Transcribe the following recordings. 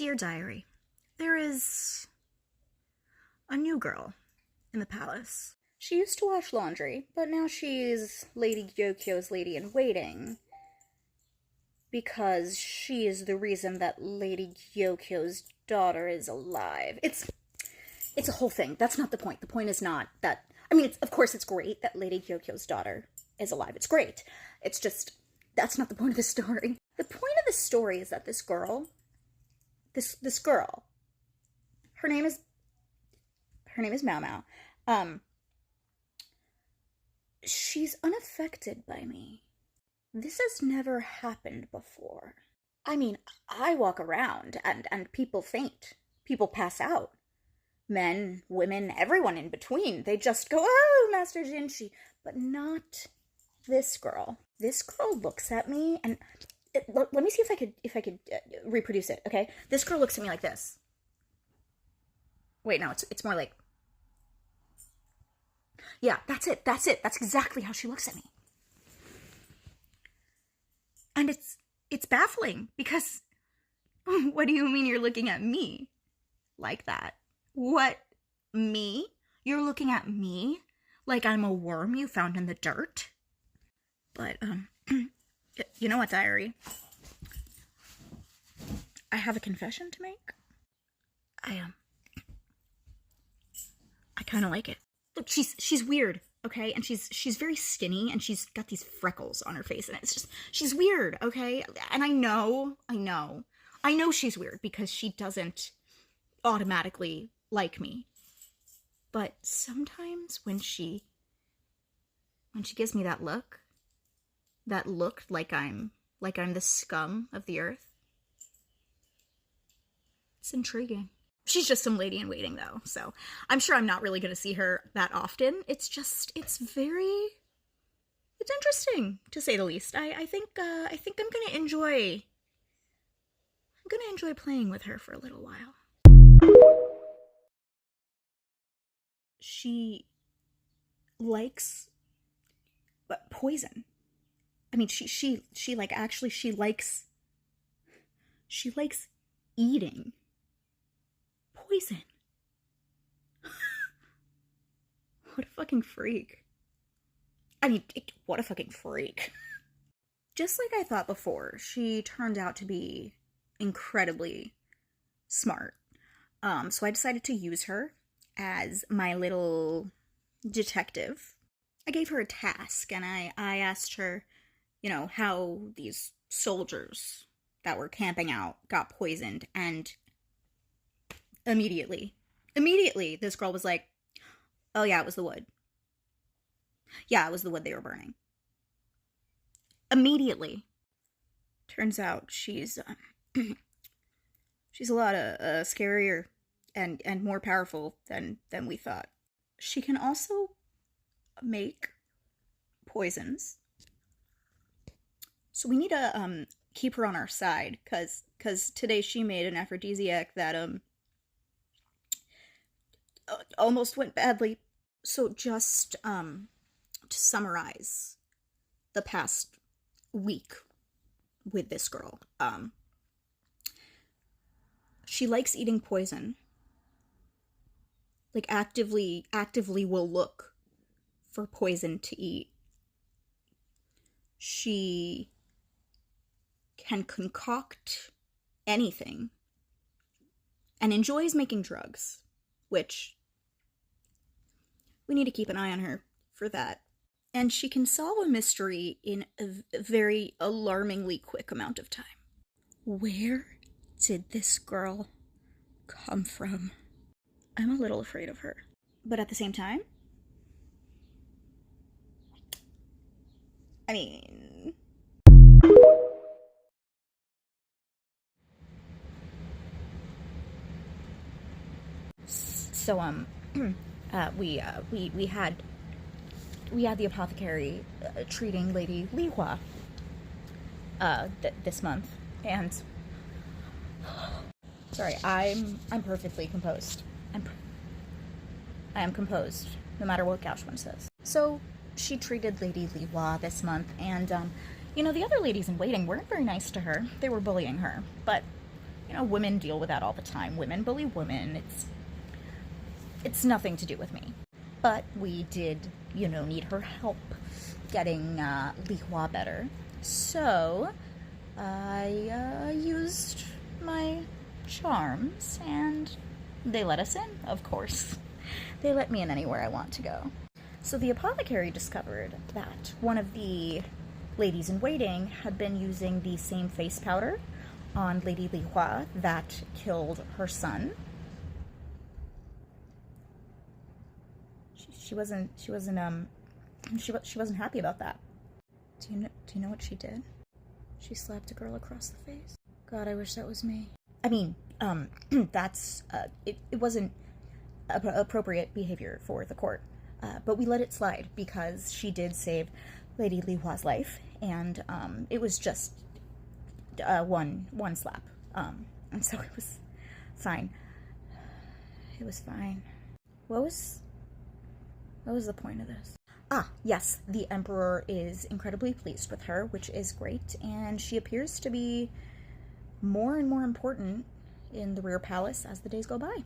Dear Diary, there is a new girl in the palace. She used to wash laundry, but now she's Lady Gyokyo's lady-in-waiting because she is the reason that Lady Gyokyo's daughter is alive. It's a whole thing. That's not the point. The point is not that... I mean, of course it's great that Lady Gyokyo's daughter is alive. It's great. It's just... that's not the point of the story. The point of the story is that this girl... This girl... Her name is Mao Mao. She's unaffected by me. This has never happened before. I mean, I walk around and people faint. People pass out. Men, women, everyone in between. They just go, oh, Master Jinshi. But not this girl. This girl looks at me and... let me see if I could reproduce it, okay? This girl looks at me like this. Wait, no, it's more like... yeah, that's it. That's exactly how she looks at me. And it's baffling, because what do you mean you're looking at me like that? What? Me? You're looking at me like I'm a worm you found in the dirt? But, you know what, Diary? I have a confession to make. I kind of like it. Look, she's weird, okay? And she's very skinny, and she's got these freckles on her face, and it's just, she's weird, okay? And I know she's weird, because she doesn't automatically like me. But sometimes when she gives me that look like I'm the scum of the earth, it's intriguing. She's just some lady-in-waiting, though, so I'm sure I'm not really going to see her that often. It's interesting, to say the least. I think I'm going to enjoy playing with her for a little while. She likes poison. I mean, she likes eating poison. What a fucking freak. I mean, what a fucking freak. Just like I thought before, she turned out to be incredibly smart. So I decided to use her as my little detective. I gave her a task, and I asked her, how these soldiers that were camping out got poisoned, and immediately, this girl was like, oh yeah, it was the wood. Yeah, it was the wood they were burning. Immediately. Turns out she's a lot scarier and more powerful than we thought. She can also make poisons. So we need to keep her on our side, because today she made an aphrodisiac that almost went badly. So just to summarize the past week with this girl, she likes eating poison. Like, actively will look for poison to eat. She can concoct anything and enjoys making drugs, which we need to keep an eye on her for that. And she can solve a mystery in a very alarmingly quick amount of time. Where did this girl come from? I'm a little afraid of her. But at the same time, I mean... So, we had the Apothecary treating Lady Lihua this month, and sorry, I'm perfectly composed. I am composed, no matter what Gauchman says. So she treated Lady Lihua this month, and the other ladies in waiting weren't very nice to her. They were bullying her, but You know, women deal with that all the time. Women bully women. It's nothing to do with me. But we did, you know, need her help getting Li Hua better. So I used my charms, and they let us in, of course. They let me in anywhere I want to go. So the apothecary discovered that one of the ladies-in-waiting had been using the same face powder on Lady Li Hua that killed her son. She wasn't happy about that. Do you know what she did? She slapped a girl across the face. God, I wish that was me. I mean, that's it wasn't appropriate behavior for the court, but we let it slide because she did save Lady Li Hua's life, and it was just one slap, and so it was fine. It was fine. What was the point of this? Ah, yes, the Emperor is incredibly pleased with her, which is great, and she appears to be more and more important in the rear palace as the days go by.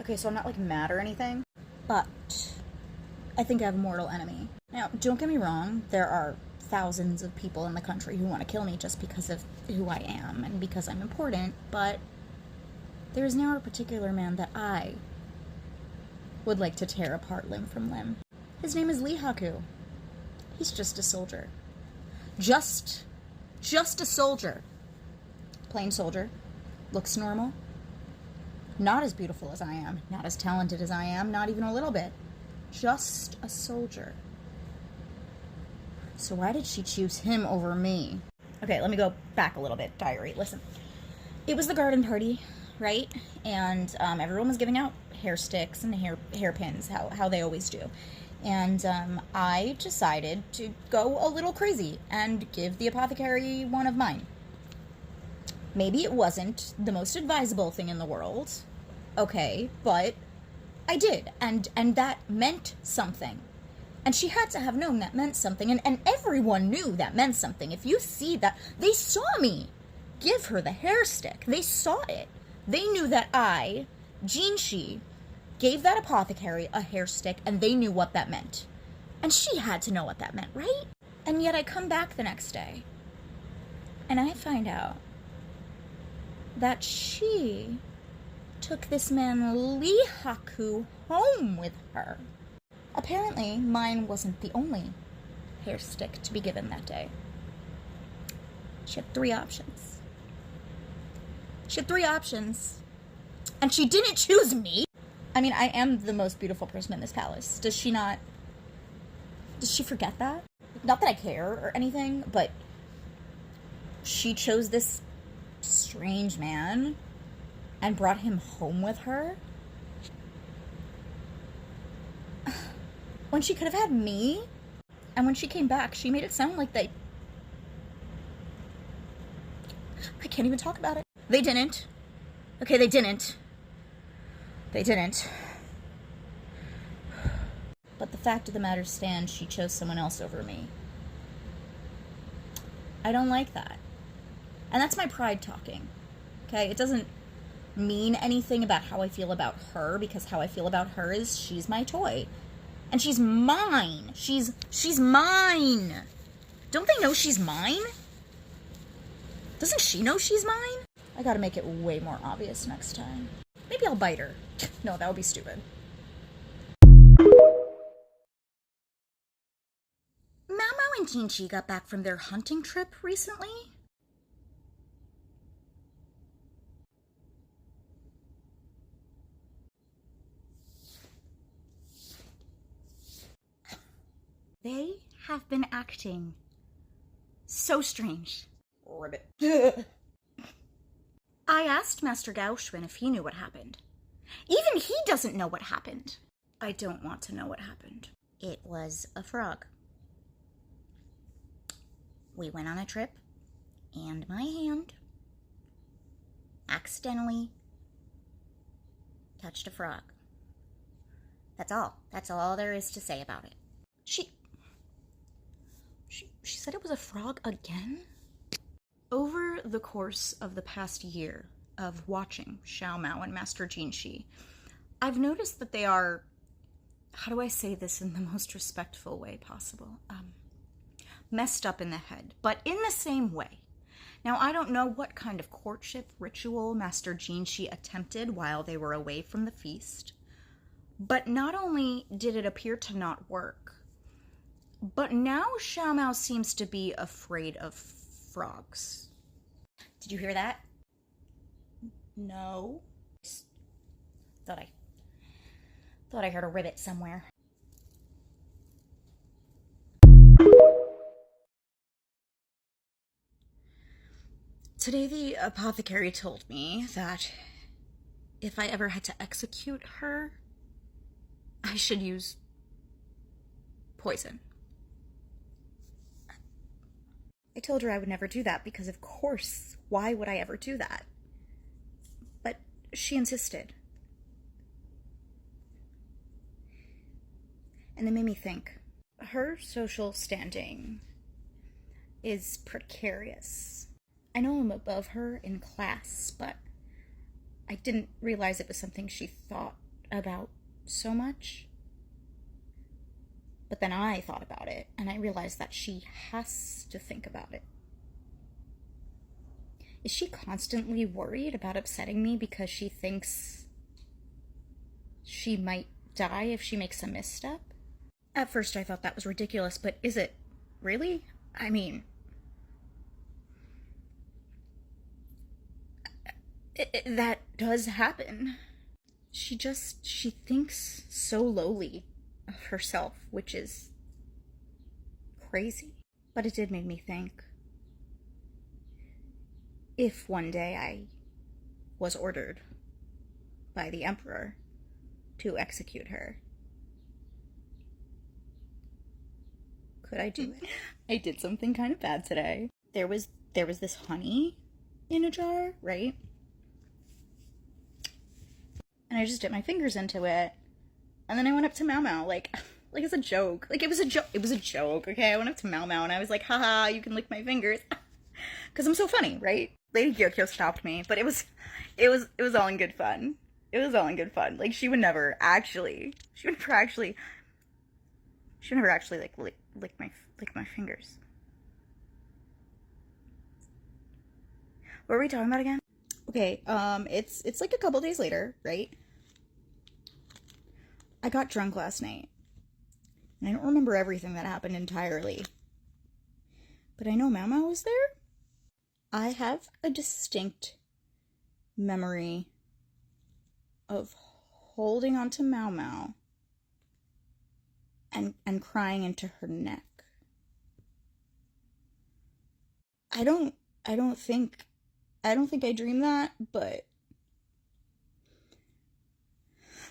Okay, so I'm not, like, mad or anything, but I think I have a mortal enemy. Now, don't get me wrong, there are thousands of people in the country who want to kill me just because of who I am and because I'm important, but there is now a particular man that I would like to tear apart limb from limb. His name is Lee Haku. He's just a soldier. Just a soldier. Plain soldier. Looks normal. Not as beautiful as I am. Not as talented as I am. Not even a little bit. Just a soldier. So why did she choose him over me? Okay, let me go back a little bit. Diary, listen. It was the garden party, right? And everyone was giving out hair sticks and hairpins, how they always do. And I decided to go a little crazy and give the apothecary one of mine. Maybe it wasn't the most advisable thing in the world, okay, but I did, and that meant something. And she had to have known that meant something, and everyone knew that meant something. If you see that, they saw me give her the hair stick. They saw it. They knew that I, Jinshi, gave that apothecary a hair stick, and they knew what that meant. And she had to know what that meant, right? And yet I come back the next day, and I find out that she took this man Lee Haku home with her. Apparently, mine wasn't the only hair stick to be given that day. She had 3 options. And she didn't choose me. I mean, I am the most beautiful person in this palace. Does she forget that? Not that I care or anything, but she chose this strange man and brought him home with her when she could have had me. And when she came back, she made it sound like I can't even talk about it. They didn't. Okay, they didn't. But the fact of the matter stands, she chose someone else over me. I don't like that. And that's my pride talking. Okay? It doesn't mean anything about how I feel about her, because how I feel about her is she's my toy. And she's mine. She's mine. Don't they know she's mine? Doesn't she know she's mine? I gotta make it way more obvious next time. Maybe I'll bite her. No, that would be stupid. Mamo and Jinchi got back from their hunting trip recently. They have been acting so strange. Ribbit. I asked Master Gaoxuan if he knew what happened. Even he doesn't know what happened. I don't want to know what happened. It was a frog. we went on a trip, and my hand accidentally touched a frog. That's all. That's all there is to say about it. She said it was a frog again? Over the course of the past year of watching Xiao Mao and Master Jin Shi, I've noticed that they are, how do I say this in the most respectful way possible? Messed up in the head, but in the same way. Now, I don't know what kind of courtship ritual Master Jin Shi attempted while they were away from the feast, but not only did it appear to not work, but now Xiao Mao seems to be afraid of frogs. Did you hear that? No. Thought I heard a ribbit somewhere. Today the apothecary told me that if I ever had to execute her, I should use poison. I told her I would never do that because, of course, why would I ever do that? But she insisted. And it made me think. Her social standing is precarious. I know I'm above her in class, but I didn't realize it was something she thought about so much. But then I thought about it, and I realized that she has to think about it. Is she constantly worried about upsetting me because she thinks she might die if she makes a misstep? At first I thought that was ridiculous, but is it really? I mean, that does happen. She thinks so lowly of herself, which is crazy. But it did make me think. If one day I was ordered by the Emperor to execute her, could I do it? I did something kind of bad today. There was this honey in a jar, right? And I just dipped my fingers into it. And then I went up to Mao Mao, like it's a joke. Like, it was a joke, okay? I went up to Mao Mao and I was like, haha, you can lick my fingers. Because I'm so funny, right? Lady Gyokyo stopped me, but it was all in good fun. It was all in good fun. Like, she would never actually, like, lick my fingers. What were we talking about again? Okay, it's like a couple days later, right? I got drunk last night, and I don't remember everything that happened entirely, but I know Mao Mao was there. I have a distinct memory of holding onto Mao Mao and crying into her neck. I don't think I dreamed that, but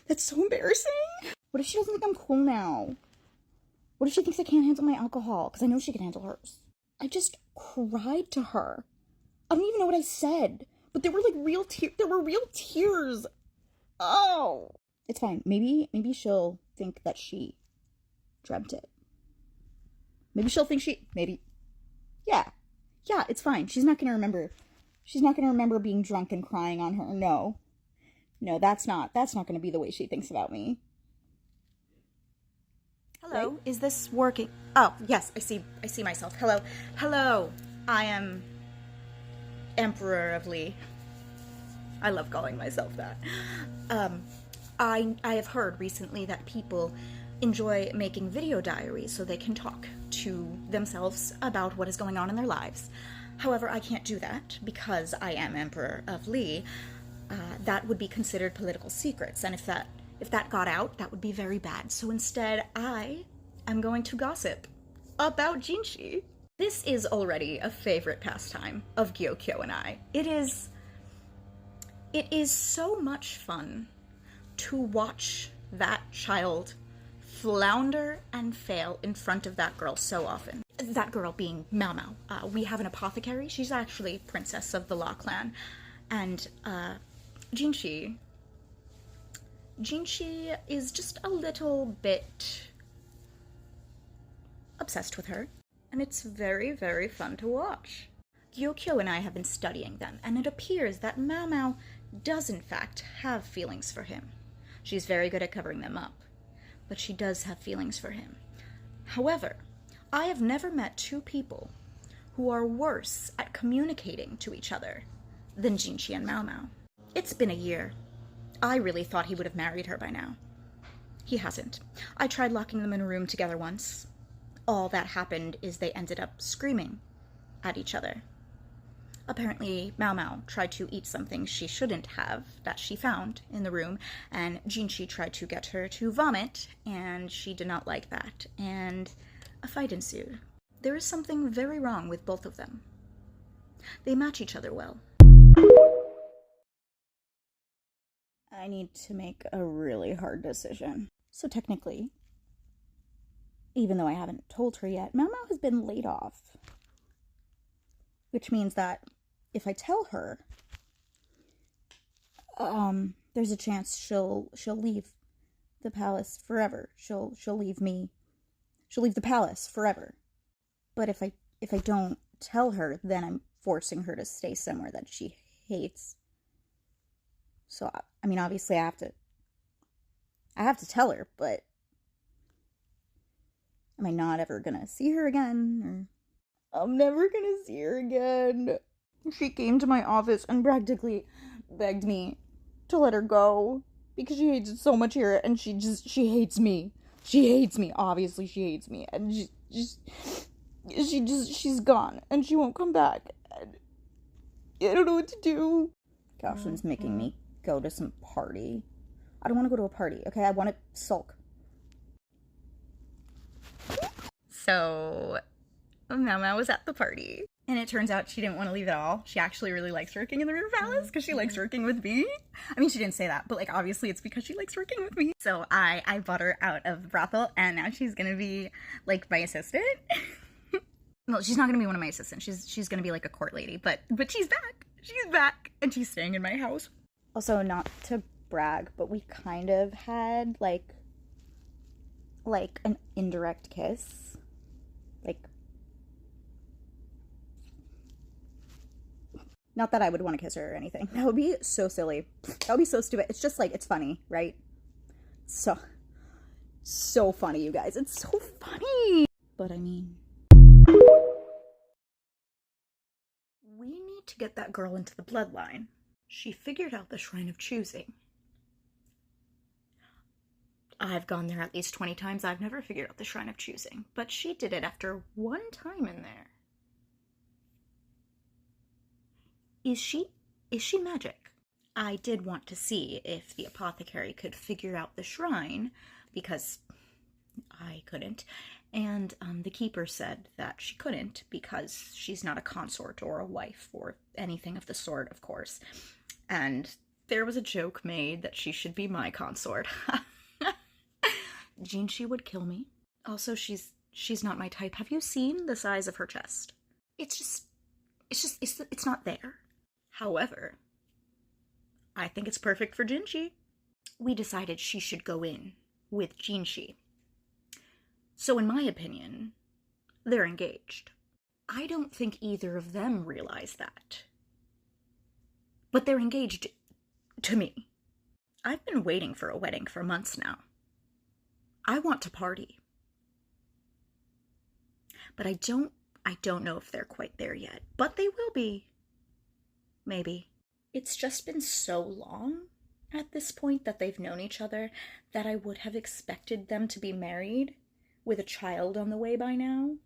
that's so embarrassing. What if she doesn't think I'm cool now? What if she thinks I can't handle my alcohol? Because I know she can handle hers. I just cried to her. I don't even know what I said, but there were like real tears. There were real tears. Oh, it's fine. Maybe she'll think that she dreamt it. Maybe she'll think yeah, it's fine. She's not gonna remember being drunk and crying on her. No, that's not gonna be the way she thinks about me. Hello, right? Is this working? Oh, yes, I see myself. Hello, I am Emperor of Lee. I love calling myself that. I have heard recently that people enjoy making video diaries so they can talk to themselves about what is going on in their lives. However, I can't do that because I am Emperor of Lee. That would be considered political secrets, and if that got out, that would be very bad. So instead, I am going to gossip about Jinshi. This is already a favorite pastime of Gyokyo and I. It is so much fun to watch that child flounder and fail in front of that girl so often. That girl being Mao Mao. We have an apothecary. She's actually princess of the Law clan. And Jinxi is just a little bit obsessed with her. And it's very, very fun to watch. Gyokyo and I have been studying them, and it appears that Mao Mao does in fact have feelings for him. She's very good at covering them up, but she does have feelings for him. However, I have never met two people who are worse at communicating to each other than Jinxi and Mao Mao. It's been a year. I really thought he would have married her by now. He hasn't. I tried locking them in a room together once. All that happened is they ended up screaming at each other. Apparently, Mao Mao tried to eat something she shouldn't have that she found in the room, and Jinxi tried to get her to vomit, and she did not like that, and a fight ensued. There is something very wrong with both of them. They match each other well. I need to make a really hard decision. So technically, even though I haven't told her yet, Mao Mao has been laid off. Which means that if I tell her, there's a chance she'll leave the palace forever. She'll leave me. She'll leave the palace forever. But if I don't tell her, then I'm forcing her to stay somewhere that she hates. So I mean, obviously I have to tell her, but am I not ever gonna see her again? Or I'm never gonna see her again. She came to my office and practically begged me to let her go because she hates it so much here, and she hates me. She hates me. Obviously, she hates me, and she's gone, and she won't come back. And I don't know what to do. Goslin's making me go to some party. I don't want to go to a party, okay? I want to sulk. So Mao Mao was at the party, and it turns out she didn't want to leave at all. She actually really likes working in the River Palace because she likes working with me. I mean, she didn't say that, but like obviously it's because she likes working with me. So I bought her out of the brothel, and now she's gonna be like my assistant. Well, she's not gonna be one of my assistants. She's gonna be like a court lady, but she's back. She's back, and she's staying in my house. Also, not to brag, but we kind of had like an indirect kiss. Like, not that I would want to kiss her or anything. That would be so silly. That would be so stupid. It's just like, it's funny, right? So funny, you guys. It's so funny. But I mean, we need to get that girl into the bloodline. She figured out the Shrine of Choosing. I've gone there at least 20 times. I've never figured out the Shrine of Choosing. But she did it after one time in there. Is she magic? I did want to see if the apothecary could figure out the shrine, because I couldn't. And the keeper said that she couldn't because she's not a consort or a wife or anything of the sort, of course. And there was a joke made that she should be my consort. Jinxi would kill me. Also, she's not my type. Have you seen the size of her chest? It's not there. However, I think it's perfect for Jinxi. We decided she should go in with Jinxi. So in my opinion, they're engaged. I don't think either of them realize that. But they're engaged to me. I've been waiting for a wedding for months now. I want to party. But I don't know if they're quite there yet. But they will be. Maybe. It's just been so long at this point that they've known each other that I would have expected them to be married with a child on the way by now.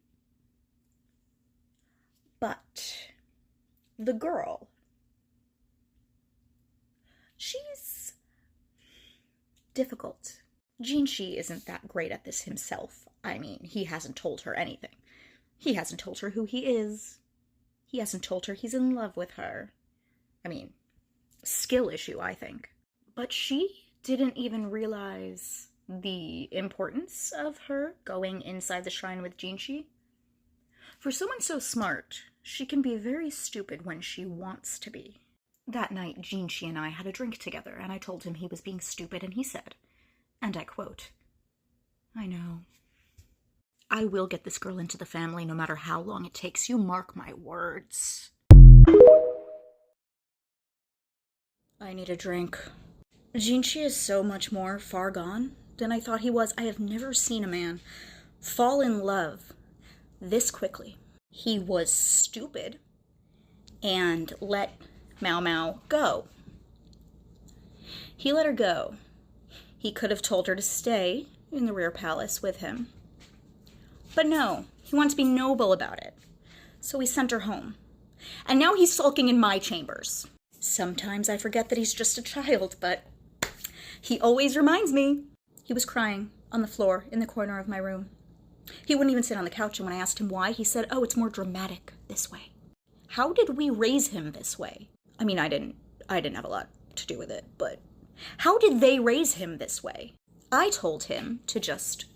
But the girl, she's difficult. Jinxi isn't that great at this himself. I mean, he hasn't told her anything. He hasn't told her who he is. He hasn't told her he's in love with her. I mean, skill issue, I think. But she didn't even realize the importance of her going inside the shrine with Jinshi. For someone so smart, she can be very stupid when she wants to be. That night, Jinshi and I had a drink together, and I told him he was being stupid, and he said, and I quote, "I know. I will get this girl into the family no matter how long it takes. You mark my words." I need a drink. Jinshi is so much more far gone than I thought he was. I have never seen a man fall in love this quickly. He was stupid and let Mao Mao go. He let her go. He could have told her to stay in the rear palace with him. But no, he wanted to be noble about it. So he sent her home. And now he's sulking in my chambers. Sometimes I forget that he's just a child, but he always reminds me. He was crying on the floor in the corner of my room. He wouldn't even sit on the couch, and when I asked him why, he said, "Oh, it's more dramatic this way." How did we raise him this way? I mean, I didn't have a lot to do with it, but how did they raise him this way? I told him to just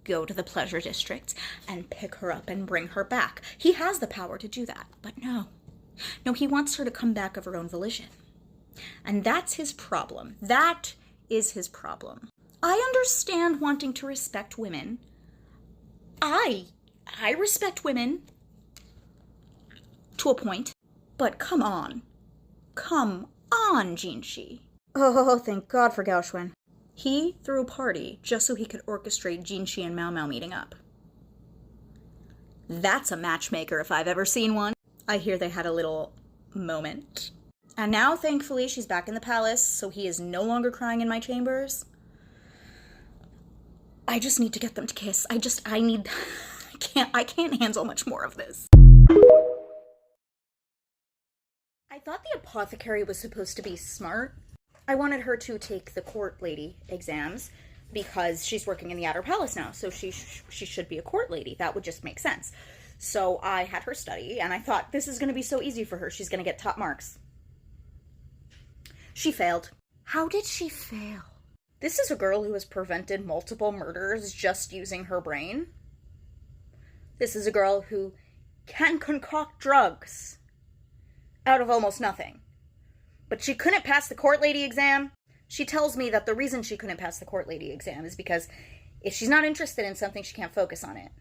go to the pleasure district and pick her up and bring her back. He has the power to do that, but no. No, he wants her to come back of her own volition. And that's his problem. That is his problem. I understand wanting to respect women. I respect women to a point, but come on. Come on, Jinshi. Oh, thank God for Gaoxuan. He threw a party just so he could orchestrate Jinshi and Mao Mao meeting up. That's a matchmaker if I've ever seen one. I hear they had a little moment. And now, thankfully, she's back in the palace, so he is no longer crying in my chambers. I just need to get them to kiss. I can't handle much more of this. I thought the apothecary was supposed to be smart. I wanted her to take the court lady exams because she's working in the outer palace now, so she should be a court lady. That would just make sense. So I had her study, and I thought, this is going to be so easy for her. She's going to get top marks. She failed. How did she fail? This is a girl who has prevented multiple murders just using her brain. This is a girl who can concoct drugs out of almost nothing. But she couldn't pass the court lady exam. She tells me that the reason she couldn't pass the court lady exam is because if she's not interested in something, she can't focus on it.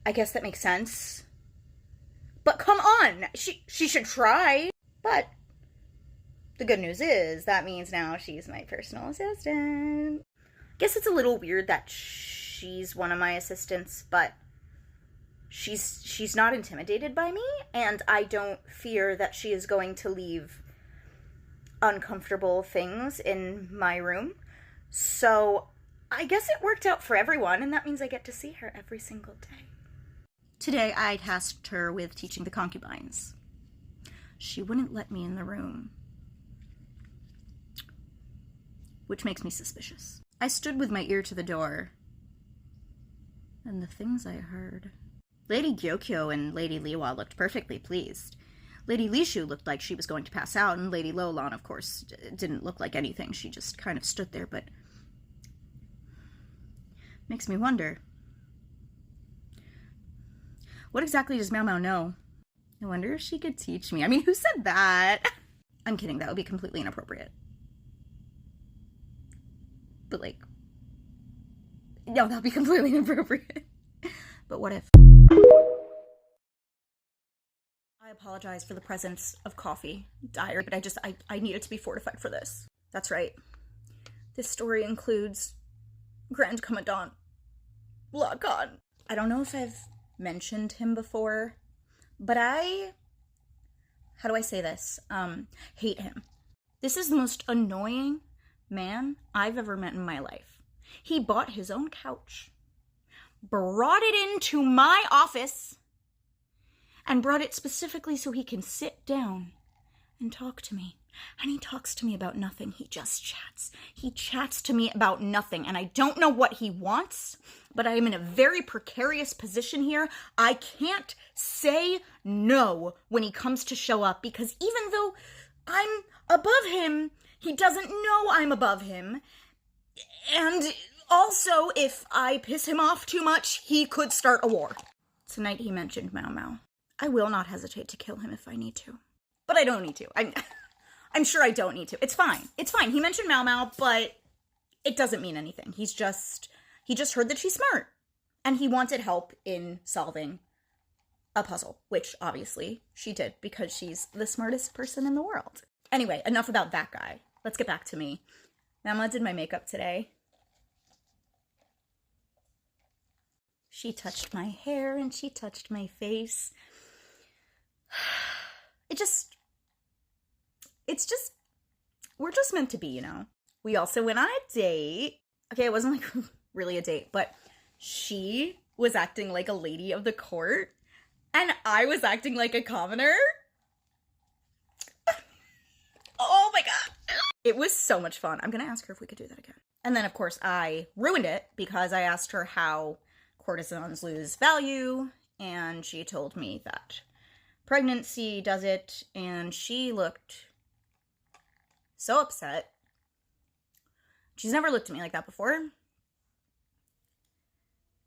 I guess that makes sense. But come on, she should try. But the good news is that means now she's my personal assistant. I guess it's a little weird that she's one of my assistants, but she's not intimidated by me, and I don't fear that she is going to leave uncomfortable things in my room. So I guess it worked out for everyone, and that means I get to see her every single day. Today I tasked her with teaching the concubines. She wouldn't let me in the room, which makes me suspicious. I stood with my ear to the door, and the things I heard. Lady Gyokyo and Lady Liwa looked perfectly pleased. Lady Lishu looked like she was going to pass out, and Lady Lolan, of course, didn't look like anything. She just kind of stood there, but makes me wonder. What exactly does Mao Mao know? I wonder if she could teach me. I mean, who said that? I'm kidding, that would be completely inappropriate. But no, that would be completely inappropriate. But what if? I apologize for the presence of coffee, diary, but I needed to be fortified for this. That's right. This story includes Grand Commandant Lacan. I don't know if I've mentioned him before, but how do I say this? Hate him. This is the most annoying man I've ever met in my life. He bought his own couch, brought it into my office, and brought it specifically so he can sit down and talk to me. And he talks to me about nothing. He just chats. He chats to me about nothing. And I don't know what he wants, but I am in a very precarious position here. I can't say no when he comes to show up, because even though I'm above him, He doesn't know I'm above him. And also, if I piss him off too much, he could start a war. Tonight he mentioned Mau Mau. I will not hesitate to kill him if I need to. But I don't need to. I'm sure I don't need to. It's fine. It's fine. He mentioned Mau Mau, but it doesn't mean anything. He just heard that she's smart. And he wanted help in solving a puzzle, which obviously she did because she's the smartest person in the world. Anyway, enough about that guy. Let's get back to me. Mama did my makeup today. She touched my hair and she touched my face. We're just meant to be, you know? We also went on a date. Okay, it wasn't like really a date, but she was acting like a lady of the court and I was acting like a commoner. Oh my god. It was so much fun. I'm gonna ask her if we could do that again. And then, of course, I ruined it because I asked her how courtesans lose value, and she told me that pregnancy does it, and she looked so upset. She's never looked at me like that before.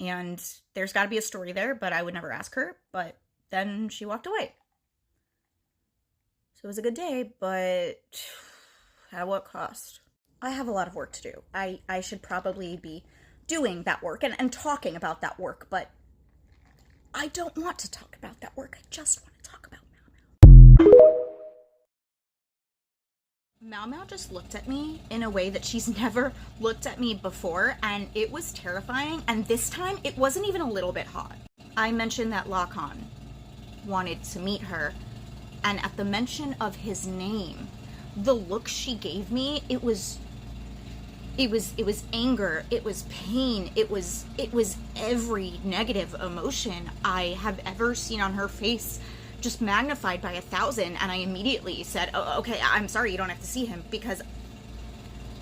And there's got to be a story there, but I would never ask her. But then she walked away. So it was a good day, but at what cost? I have a lot of work to do. I should probably be doing that work and talking about that work, but I don't want to talk about that work. I just want to talk about Mau Mau. Mau Mau just looked at me in a way that she's never looked at me before, and it was terrifying, and this time it wasn't even a little bit hot. I mentioned that Lacan wanted to meet her, and at the mention of his name, the look she gave me, it was anger, it was pain, it was every negative emotion I have ever seen on her face, just magnified by 1,000, and I immediately said, oh, okay, I'm sorry, you don't have to see him, because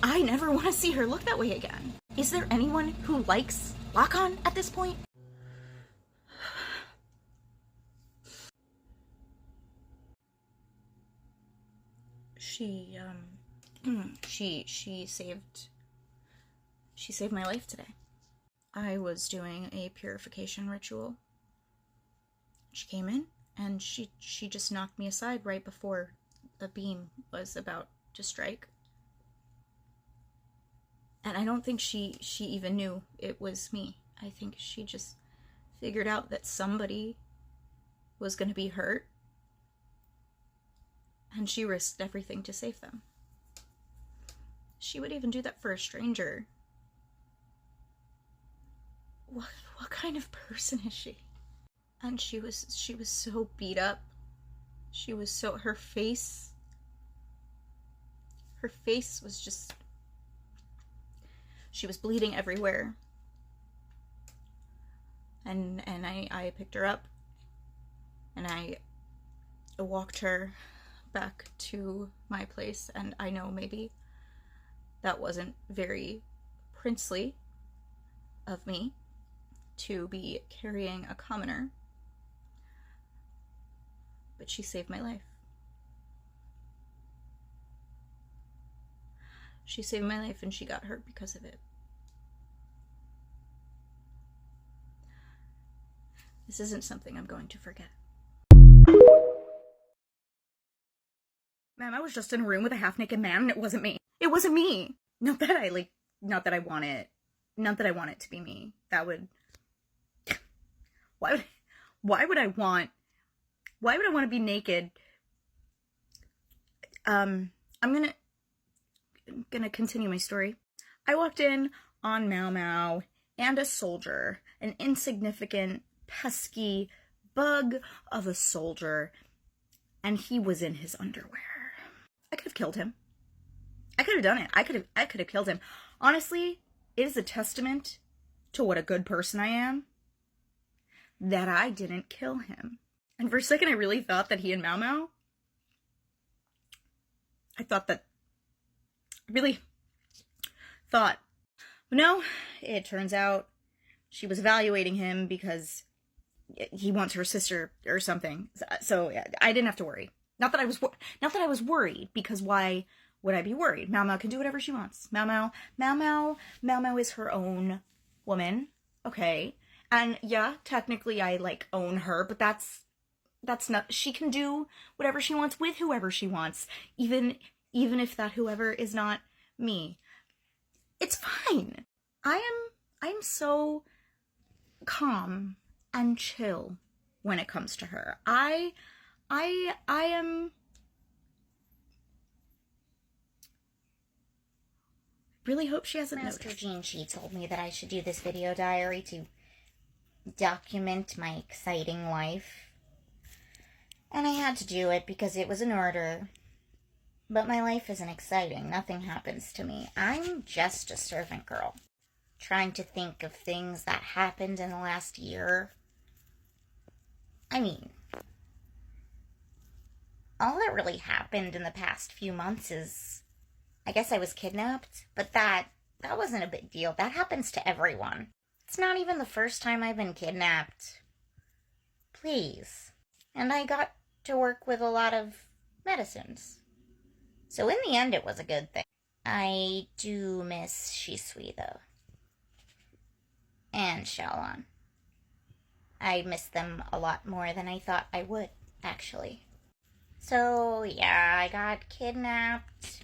I never want to see her look that way again. Is there anyone who likes Lacan at this point? She saved my life today. I was doing a purification ritual. She came in, and she just knocked me aside right before the beam was about to strike. And I don't think she even knew it was me. I think she just figured out that somebody was going to be hurt, and she risked everything to save them. She would even do that for a stranger. What kind of person is she? And she was so beat up. She was so, her face was just, she was bleeding everywhere. And I picked her up, and I walked her back to my place, and I know maybe that wasn't very princely of me to be carrying a commoner, but she saved my life. She saved my life, and she got hurt because of it. This isn't something I'm going to forget. Man, I was just in a room with a half-naked man, and it wasn't me. It wasn't me. Not that I want it to be me. That would, why would I want to be naked? I'm gonna continue my story. I walked in on Mau Mau and a soldier, an insignificant, pesky bug of a soldier, and he was in his underwear. I could have killed him. I could have done it. I could have killed him. Honestly, it is a testament to what a good person I am that I didn't kill him. And for a second, I really thought that he and Mau Mau, but no, it turns out she was evaluating him because he wants her sister or something. So I didn't have to worry. Not that I was worried, because why would I be worried? Mau Mau can do whatever she wants. Mau Mau is her own woman, okay? And yeah, technically I, like, own her, but that's not, she can do whatever she wants with whoever she wants, even if that whoever is not me. It's fine. I'm so calm and chill when it comes to her. I am really hope she hasn't noticed. Master Jinchi told me that I should do this video diary to document my exciting life. And I had to do it because it was an order. But my life isn't exciting. Nothing happens to me. I'm just a servant girl. Trying to think of things that happened in the last year. I mean, all that really happened in the past few months is, I guess I was kidnapped, but that wasn't a big deal. That happens to everyone. It's not even the first time I've been kidnapped. Please. And I got to work with a lot of medicines. So in the end, it was a good thing. I do miss Shisui, though. And Xiaolan. I miss them a lot more than I thought I would, actually. So, yeah, I got kidnapped.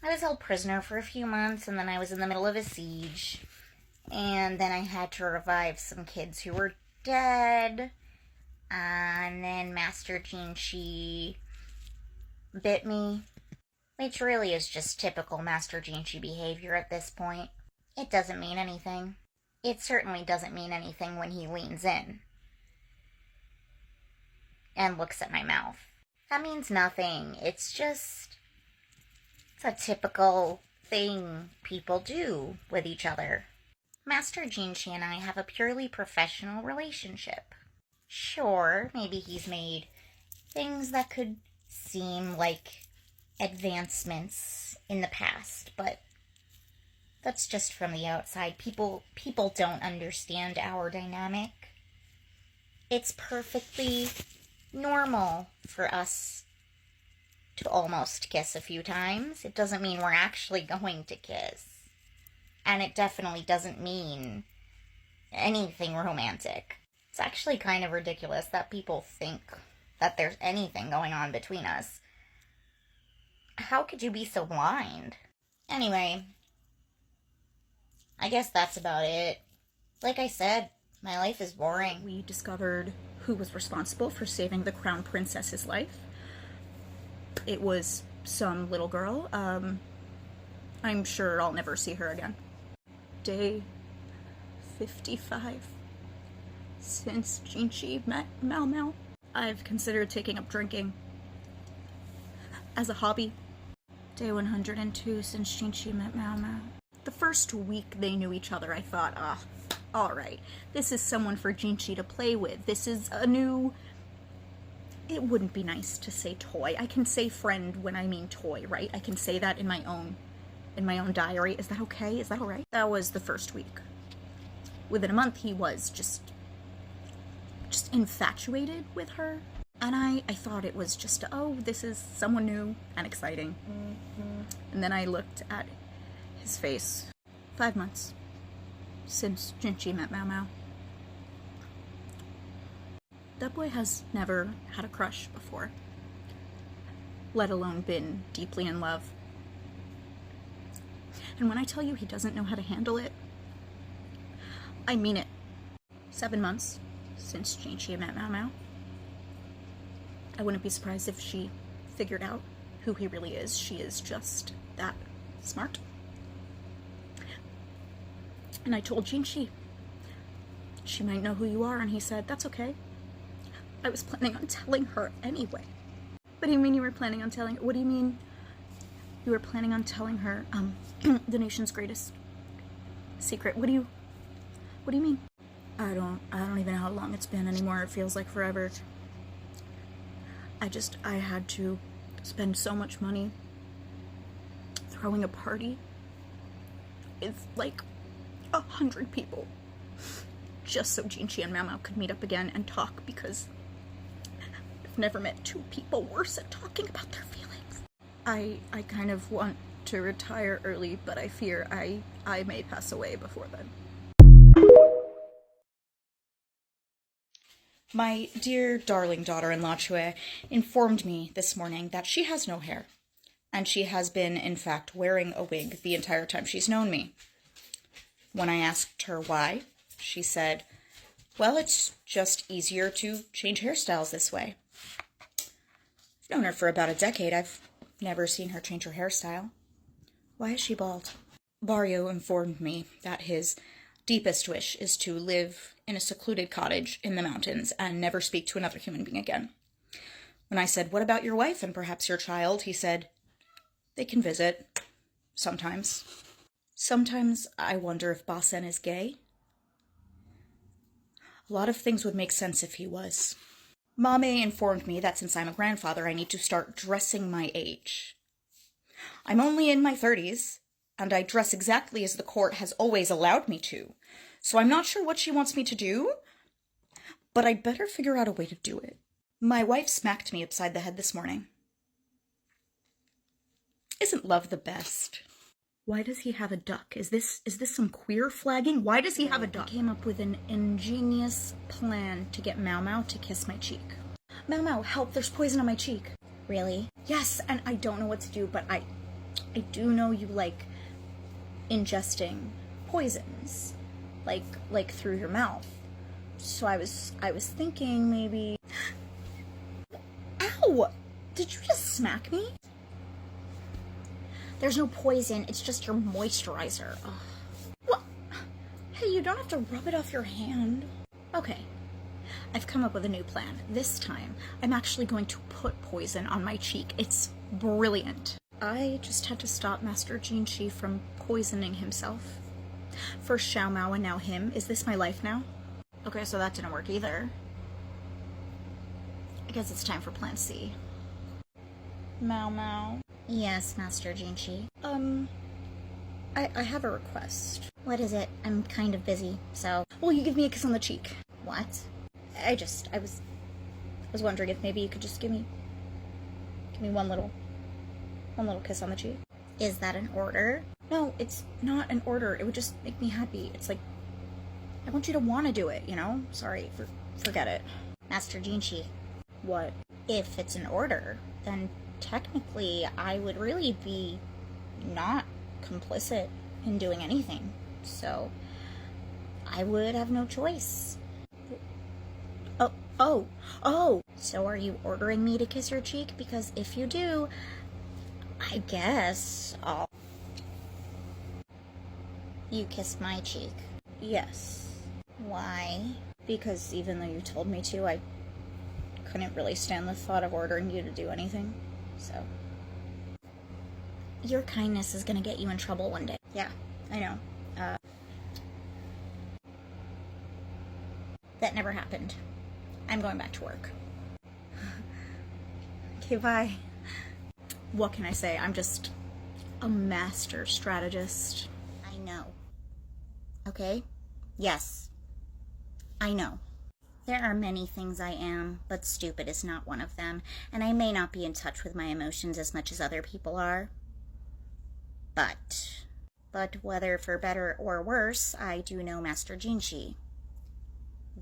I was held prisoner for a few months, and then I was in the middle of a siege. And then I had to revive some kids who were dead. And then Master Jinchi bit me. Which really is just typical Master Jinchi behavior at this point. It doesn't mean anything. It certainly doesn't mean anything when he leans in and looks at my mouth. That means nothing. It's a typical thing people do with each other. Master Jinchi and I have a purely professional relationship. Sure, maybe he's made things that could seem like advancements in the past, but that's just from the outside. People don't understand our dynamic. It's perfectly normal for us to almost kiss a few times. It doesn't mean we're actually going to kiss. And it definitely doesn't mean anything romantic. It's actually kind of ridiculous that people think that there's anything going on between us. How could you be so blind? Anyway, I guess that's about it. Like I said, my life is boring. We discovered who was responsible for saving the Crown Princess's life. It was some little girl. I'm sure I'll never see her again. Day 55 since Jinchi met Mau Mau. I've considered taking up drinking as a hobby. Day 102 since Jinchi met Mau Mau. The first week they knew each other, I thought, alright, this is someone for Jinchi to play with. This is a new... It wouldn't be nice to say toy. I can say friend when I mean toy, right? I can say that in my own diary. Is that okay? Is that alright? That was the first week. Within a month, he was just infatuated with her. And I thought it was just, oh, this is someone new and exciting. And then I looked at his face. 5 months since Jinchi met Mau Mau. That boy has never had a crush before, let alone been deeply in love. And when I tell you he doesn't know how to handle it, I mean it. 7 months since Jinchi met Mau Mau. I wouldn't be surprised if she figured out who he really is. She is just that smart. And I told Jinchi she might know who you are, and he said, that's okay. I was planning on telling her anyway. What do you mean you were planning on telling her? What do you mean you were planning on telling her the nation's greatest secret? What do you mean? I don't even know how long it's been anymore. It feels like forever. I had to spend so much money throwing a party with like 100 people just so Jinchi and Mau Mau could meet up again and talk, because I've never met two people worse at talking about their feelings. I kind of want to retire early, but I fear I may pass away before then. My dear darling daughter-in-law Chue informed me this morning that she has no hair, and she has been, in fact, wearing a wig the entire time she's known me. When I asked her why, she said, well, it's just easier to change hairstyles this way. I've known her for about a decade. I've never seen her change her hairstyle. Why is she bald? Barrio informed me that his deepest wish is to live in a secluded cottage in the mountains and never speak to another human being again. When I said, what about your wife and perhaps your child? He said, they can visit. Sometimes. Sometimes I wonder if Basen is gay. A lot of things would make sense if he was. Mame informed me that since I'm a grandfather, I need to start dressing my age. I'm only in my 30s, and I dress exactly as the court has always allowed me to, so I'm not sure what she wants me to do, but I'd better figure out a way to do it. My wife smacked me upside the head this morning. Isn't love the best? Why does he have a duck? Is this some queer flagging? Why does he have a duck? I came up with an ingenious plan to get Mau Mau to kiss my cheek. Mau Mau, help, there's poison on my cheek. Really? Yes, and I don't know what to do, but I do know you like ingesting poisons, like through your mouth. So I was thinking maybe. Ow! Did you just smack me? There's no poison, it's just your moisturizer. Ugh. What? Hey, you don't have to rub it off your hand. Okay, I've come up with a new plan. This time, I'm actually going to put poison on my cheek. It's brilliant. I just had to stop Master Jinshi from poisoning himself. First Xiao Mao and now him. Is this my life now? Okay, so that didn't work either. I guess it's time for plan C. Mau Mau. Yes, Master Jinshi. I have a request. What is it? I'm kind of busy, so... Will you give me a kiss on the cheek? What? I was wondering if maybe you could just give me one little kiss on the cheek. Is that an order? No, it's not an order. It would just make me happy. It's like, I want you to want to do it, you know? Sorry, forget it. Master Jinshi. What? If it's an order, then technically I would really be not complicit in doing anything. So I would have no choice. Oh. So are you ordering me to kiss your cheek? Because if you do, I guess I'll... You kiss my cheek? Yes. Why? Because even though you told me to, I couldn't really stand the thought of ordering you to do anything. So. Your kindness is gonna get you in trouble one day. Yeah, I know. That never happened. I'm going back to work. Okay, bye. What can I say? I'm just a master strategist. I know. Okay? Yes. I know. There are many things I am, but stupid is not one of them, and I may not be in touch with my emotions as much as other people are. But whether for better or worse, I do know Master Jinshi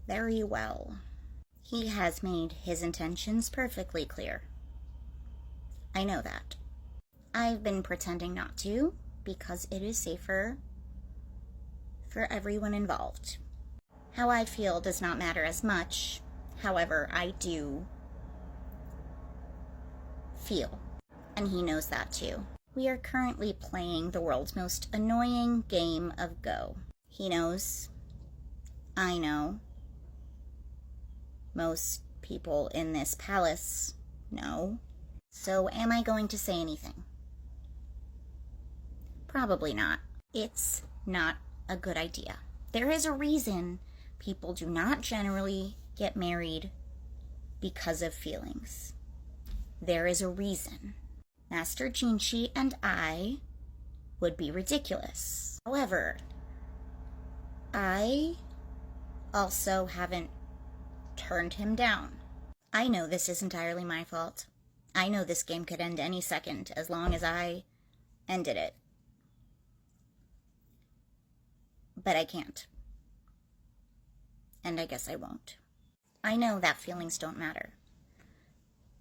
very well. He has made his intentions perfectly clear. I know that. I've been pretending not to, because it is safer for everyone involved. How I feel does not matter as much. However, I do feel, and he knows that too. We are currently playing the world's most annoying game of Go. He knows. I know. Most people in this palace know. So am I going to say anything? Probably not. It's not a good idea. There is a reason people do not generally get married because of feelings. There is a reason. Master Jinshi and I would be ridiculous. However, I also haven't turned him down. I know this is entirely my fault. I know this game could end any second as long as I ended it. But I can't. And I guess I won't. I know that feelings don't matter.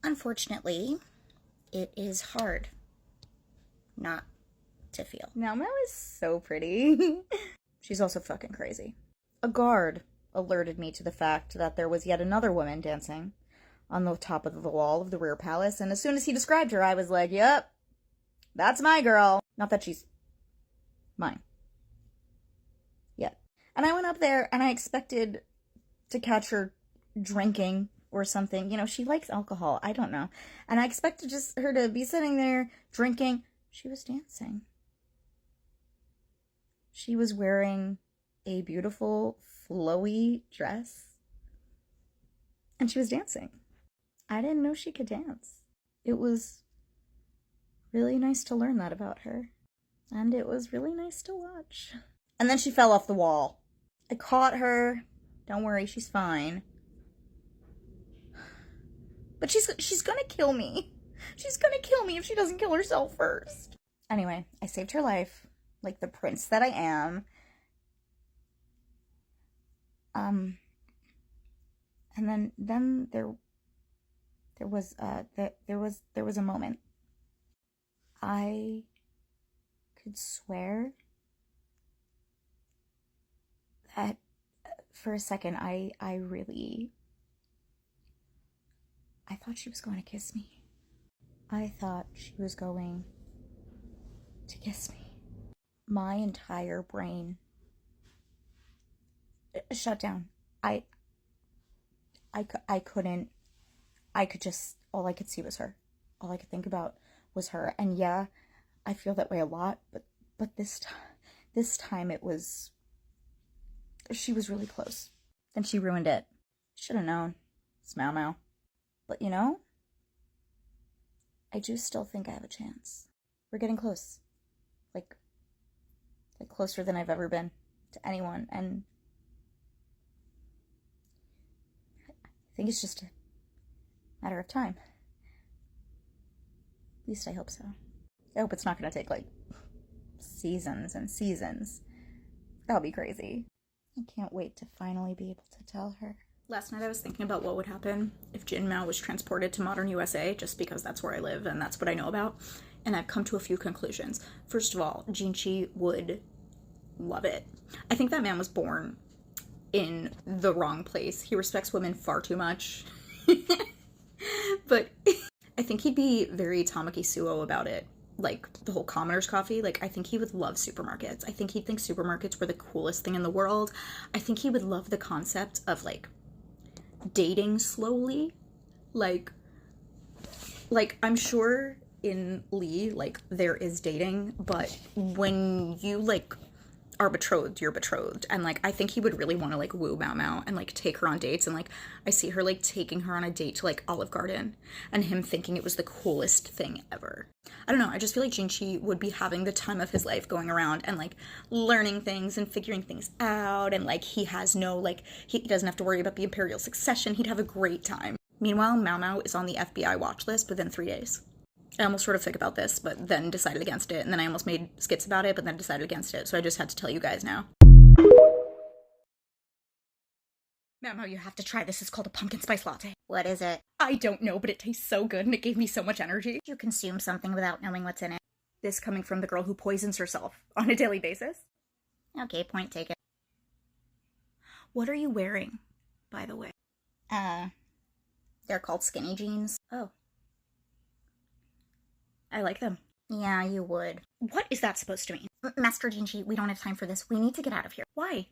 Unfortunately, it is hard not to feel. Now Mel is so pretty. She's also fucking crazy. A guard alerted me to the fact that there was yet another woman dancing on the top of the wall of the rear palace, and as soon as he described her, I was like, yep, that's my girl. Not that she's mine. Yet. And I went up there, and I expected to catch her drinking or something. You know, she likes alcohol. I don't know. And I expected just her to be sitting there drinking. She was dancing. She was wearing a beautiful, flowy dress. And she was dancing. I didn't know she could dance. It was really nice to learn that about her. And it was really nice to watch. And then she fell off the wall. I caught her. Don't worry, she's fine. But she's gonna kill me. She's gonna kill me if she doesn't kill herself first. Anyway, I saved her life, like the prince that I am. And then there was a moment. I could swear that for a second I thought she was going to kiss me. I thought she was going to kiss me. My entire brain shut down. All I could see was her. All I could think about was her. And yeah, I feel that way a lot, but this time it was, she was really close. Then she ruined it. Should have known. It's Mau Mau. But you know, I do still think I have a chance. We're getting close. Like closer than I've ever been to anyone. And I think it's just a matter of time. At least I hope so. I hope it's not going to take, like, seasons and seasons. That'll be crazy. I can't wait to finally be able to tell her. Last night I was thinking about what would happen if Jin Mao was transported to modern USA, just because that's where I live and that's what I know about. And I've come to a few conclusions. First of all, Jinchi would love it. I think that man was born in the wrong place. He respects women far too much. But I think he'd be very Tamaki Suo about it. Like, the whole commoner's coffee. Like, I think he would love supermarkets. I think he'd think supermarkets were the coolest thing in the world. I think he would love the concept of, like, dating slowly. Like, I'm sure in Lee, like, there is dating, but when you, like, are betrothed, you're betrothed. And, like, I think he would really want to, like, woo Mau Mau and, like, take her on dates. And, like, I see her, like, taking her on a date to, like, Olive Garden and him thinking it was the coolest thing ever. I don't know, I just feel like Jinchi would be having the time of his life going around and, like, learning things and figuring things out. And, like, he has no, like, he doesn't have to worry about the imperial succession. He'd have a great time. Meanwhile, Mau Mau is on the FBI watch list within 3 days. I almost wrote a fic about this, but then decided against it. And then I almost made skits about it, but then decided against it. So I just had to tell you guys now. Mau Mau, you have to try this. It's called a pumpkin spice latte. What is it? I don't know, but it tastes so good and it gave me so much energy. You consume something without knowing what's in it. This coming from the girl who poisons herself on a daily basis. Okay, point taken. What are you wearing, by the way? They're called skinny jeans. Oh. I like them. Yeah, you would. What is that supposed to mean? Master Jinchi, we don't have time for this. We need to get out of here. Why?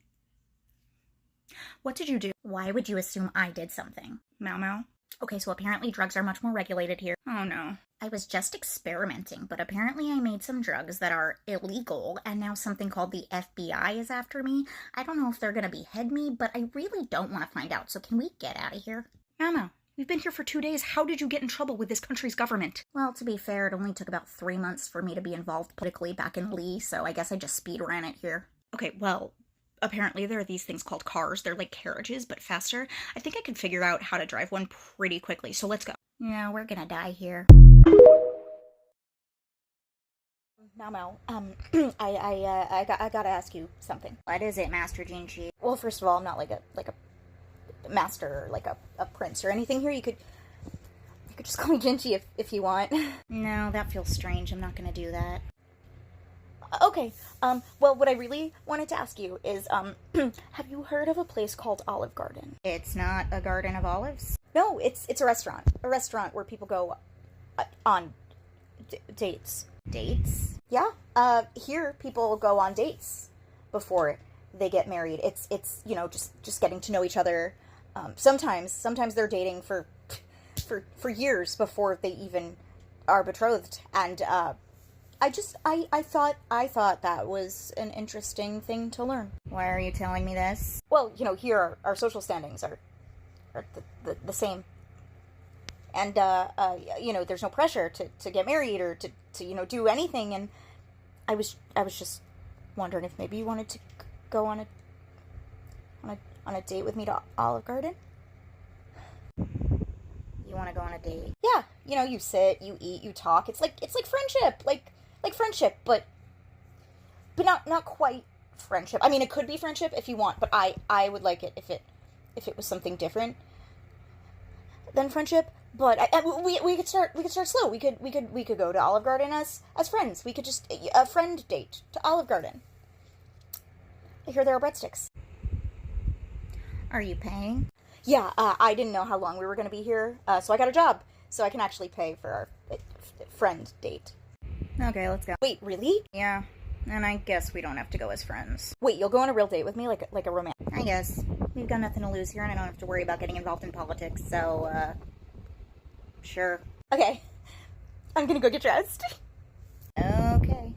What did you do? Why would you assume I did something? Mau Mau? Okay, so apparently drugs are much more regulated here. Oh no. I was just experimenting, but apparently I made some drugs that are illegal, and now something called the FBI is after me. I don't know if they're gonna behead me, but I really don't want to find out, so can we get out of here? Mau Mau, we've been here for 2 days. How did you get in trouble with this country's government? Well, to be fair, it only took about 3 months for me to be involved politically back in Lee, so I guess I just speed ran it here. Okay, well, apparently there are these things called cars. They're like carriages, but faster. I think I could figure out how to drive one pretty quickly, so let's go. Yeah, we're gonna die here. Mao, I gotta ask you something. What is it, Master Jinchi? Well, first of all, I'm not like a master, or like a prince or anything here. You could just call me Jinchi if you want. No, that feels strange. I'm not gonna do that. Okay. Well, what I really wanted to ask you is, have you heard of a place called Olive Garden? It's not a garden of olives? No, it's a restaurant. A restaurant where people go on dates. Dates? Yeah. Here people go on dates before they get married. It's just getting to know each other. Sometimes they're dating for years before they even are betrothed. And I thought that was an interesting thing to learn. Why are you telling me this? Well, here our social standings are the same. And there's no pressure to get married or to do anything. And I was just wondering if maybe you wanted to go on a date with me to Olive Garden. You want to go on a date? Yeah, you sit, you eat, you talk. It's like friendship, like friendship, but not quite friendship. I mean, it could be friendship if you want, but I would like it if it was something different than friendship. But we could start slow. We could go to Olive Garden as friends. We could just a friend date to Olive Garden. I hear there are breadsticks. Are you paying? Yeah, I didn't know how long we were going to be here, so I got a job, so I can actually pay for our friend date. Okay, let's go. Wait, really? Yeah, and I guess we don't have to go as friends. Wait, you'll go on a real date with me, like a romance? I guess. We've got nothing to lose here, and I don't have to worry about getting involved in politics, so, sure. Okay, I'm gonna go get dressed. Okay.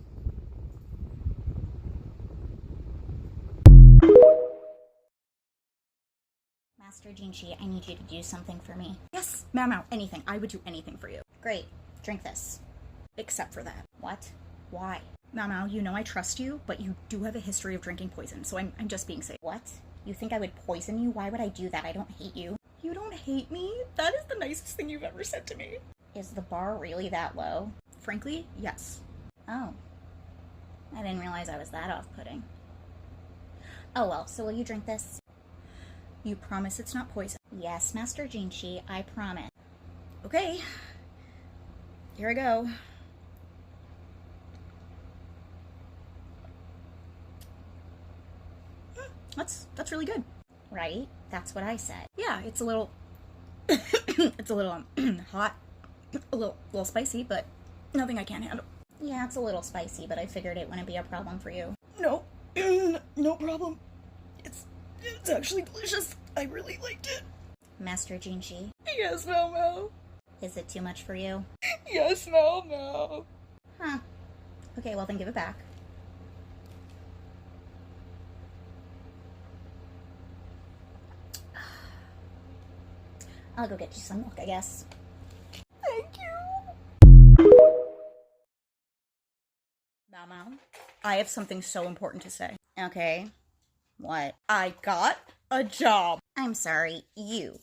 Master Jinchi, I need you to do something for me. Yes, Mao, anything. I would do anything for you. Great. Drink this. Except for that. What? Why? Mao, I trust you, but you do have a history of drinking poison, so I'm just being safe. What? You think I would poison you? Why would I do that? I don't hate you. You don't hate me? That is the nicest thing you've ever said to me. Is the bar really that low? Frankly, yes. Oh. I didn't realize I was that off-putting. Oh well, so will you drink this? You promise it's not poison? Yes, Master Jinchi, I promise. Okay. Here I go. That's really good. Right? That's what I said. Yeah, it's a little it's a little hot, a little spicy, but nothing I can't handle. Yeah, it's a little spicy, but I figured it wouldn't be a problem for you. No, no problem. It's actually delicious. I really liked it. Master Jinchi, Yes, Mao. is it too much for you? Yes, Mao. Huh. Okay, well then give it back. I'll go get you some milk, I guess. Thank you. Mao, I have something so important to say. Okay. What? I got a job. I'm sorry, you,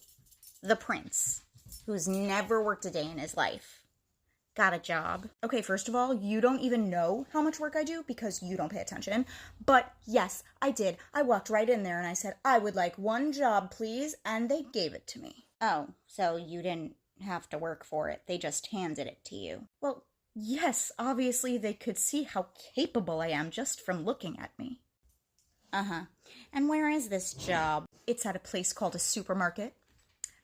the prince, who's never worked a day in his life, got a job. Okay, first of all, you don't even know how much work I do because you don't pay attention. But yes, I did. I walked right in there and I said, I would like one job, please, and they gave it to me. Oh, so you didn't have to work for it. They just handed it to you. Well, yes, obviously they could see how capable I am just from looking at me. Uh-huh. And where is this job? It's at a place called a supermarket.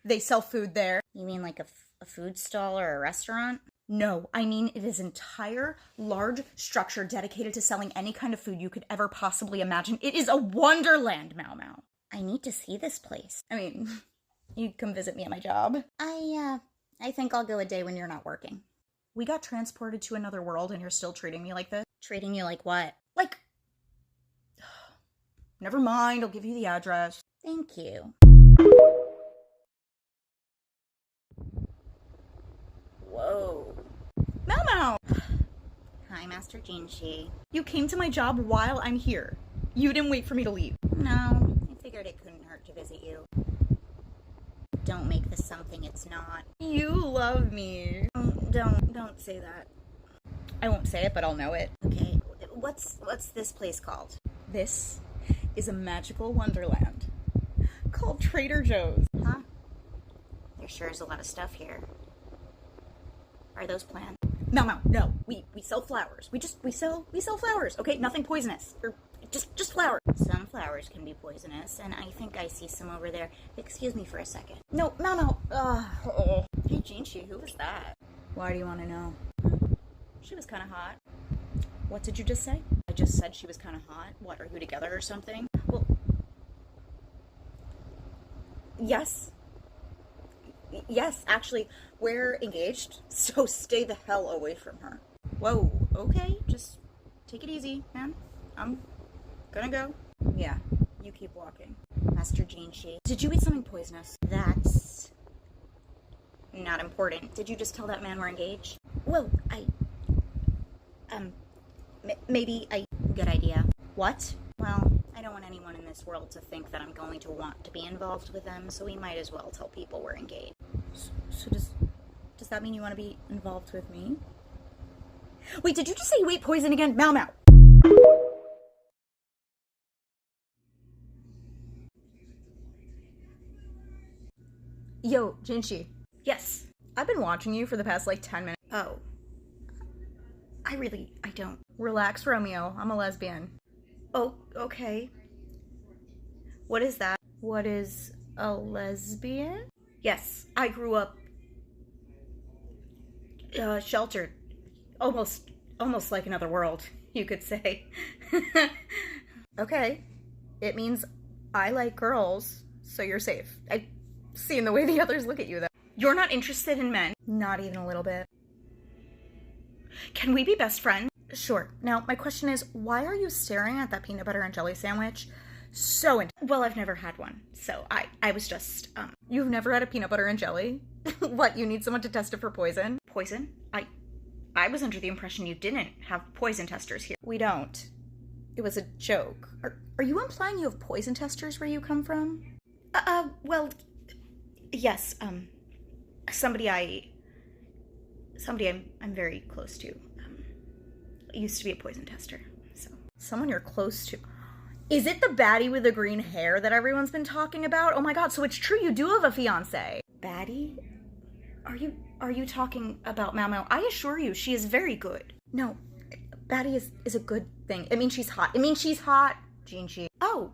They sell food there. You mean like a food stall or a restaurant? No, I mean it is an entire large structure dedicated to selling any kind of food you could ever possibly imagine. It is a wonderland, Mao. I need to see this place. I mean, you'd come visit me at my job. I think I'll go a day when you're not working. We got transported to another world and you're still treating me like this? Treating you like what? Like... Never mind, I'll give you the address. Thank you. Whoa. Mao! Hi, Master Jinchi. You came to my job while I'm here. You didn't wait for me to leave. No, I figured it couldn't hurt to visit you. Don't make this something it's not. You love me. Don't say that. I won't say it, but I'll know it. Okay, what's this place called? This is a magical wonderland called Trader Joe's. Huh? There sure is a lot of stuff here. Are those plants? No. We sell flowers. We sell flowers. Okay, nothing poisonous. Or just flowers. Some flowers can be poisonous, and I think I see some over there. Excuse me for a second. No. Hey, Jinchi, who was that? Why do you want to know? She was kind of hot. What did you just say? I just said she was kind of hot. What, are you together or something? Well, yes. Yes, actually, we're engaged, so stay the hell away from her. Whoa, okay, just take it easy, man. I'm gonna go. Yeah, you keep walking. Master Jinshi. Did you eat something poisonous? That's not important. Did you just tell that man we're engaged? Well, maybe good idea. What? Well, I don't want anyone in this world to think that I'm going to want to be involved with them, so we might as well tell people we're engaged. So does that mean you want to be involved with me? Wait, did you just say you ate poison again? Mau. Yo, Jinshi. Yes. I've been watching you for the past 10 minutes. Oh. I don't. Relax, Romeo. I'm a lesbian. Oh, okay. What is that? What is a lesbian? Yes, I grew up sheltered. Almost like another world, you could say. Okay. It means I like girls, so you're safe. I've seen the way the others look at you, though. You're not interested in men? Not even a little bit. Can we be best friends? Sure. Now, my question is, why are you staring at that peanut butter and jelly sandwich Well, I've never had one, so I was just, You've never had a peanut butter and jelly? What, you need someone to test it for poison? Poison? I was under the impression you didn't have poison testers here. We don't. It was a joke. Are you implying you have poison testers where you come from? Well, yes, somebody I'm very close to, used to be a poison tester, so. Someone you're close to? Is it the baddie with the green hair that everyone's been talking about? Oh my god, so it's true you do have a fiancé. Baddie? Are you talking about Mau? I assure you, she is very good. No, baddie is a good thing. It means she's hot. Jinchi. Oh,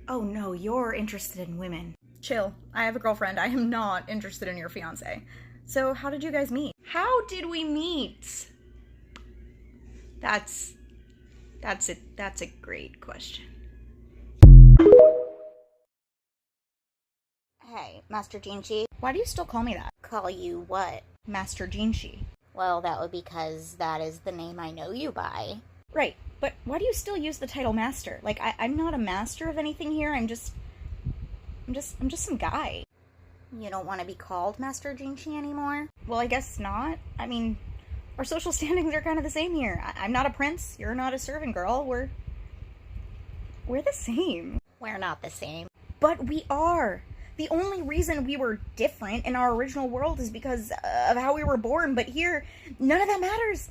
no, you're interested in women. Chill. I have a girlfriend. I am not interested in your fiancé. So how did you guys meet? How did we meet? That's a great question. Hey, Master Jinshi. Why do you still call me that? Call you what? Master Jinshi. Well, that would be because that is the name I know you by. Right, but why do you still use the title master? I'm not a master of anything here. I'm just some guy. You don't want to be called Master Jinshi anymore? Well, I guess not. I mean, our social standings are kind of the same here. I'm not a prince. You're not a servant girl. We're the same. We're not the same. But we are. The only reason we were different in our original world is because of how we were born. But here, none of that matters.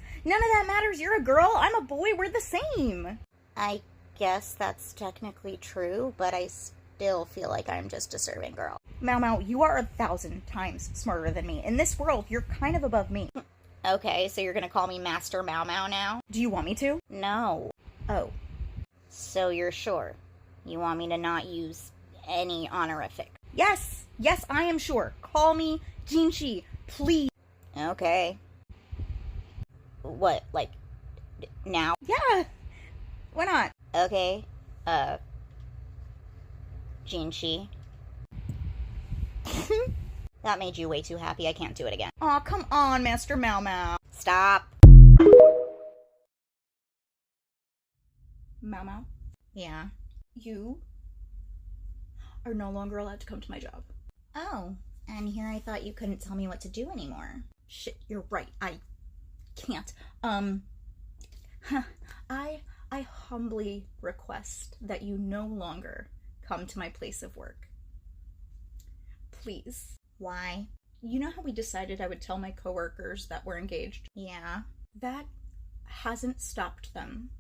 You're a girl. I'm a boy. We're the same. I guess that's technically true, but I still feel like I'm just a servant girl. Mau, you are 1,000 times smarter than me. In this world, you're kind of above me. Okay, so you're gonna call me Master Mau now? Do you want me to? No. Oh. So you're sure? You want me to not use any honorific? Yes, I am sure. Call me Jinshi, please. Okay. What, now? Yeah, why not? Okay, Jinshi. That made you way too happy. I can't do it again. Aw, come on, Master Mau. Stop. Mau? Yeah? You are no longer allowed to come to my job. Oh, and here I thought you couldn't tell me what to do anymore. Shit, you're right. I can't. I humbly request that you no longer come to my place of work. please. Why? You know how we decided I would tell my coworkers that we're engaged? Yeah. That hasn't stopped them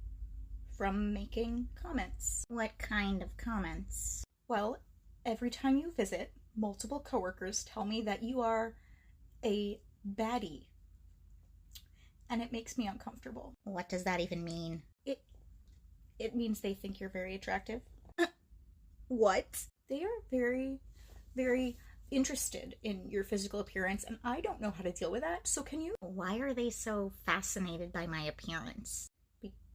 from making comments. What kind of comments? Well, every time you visit, multiple coworkers tell me that you are a baddie. And it makes me uncomfortable. What does that even mean? It means they think you're very attractive. What? They are very, very interested in your physical appearance, and I don't know how to deal with that, so can you? Why are they so fascinated by my appearance?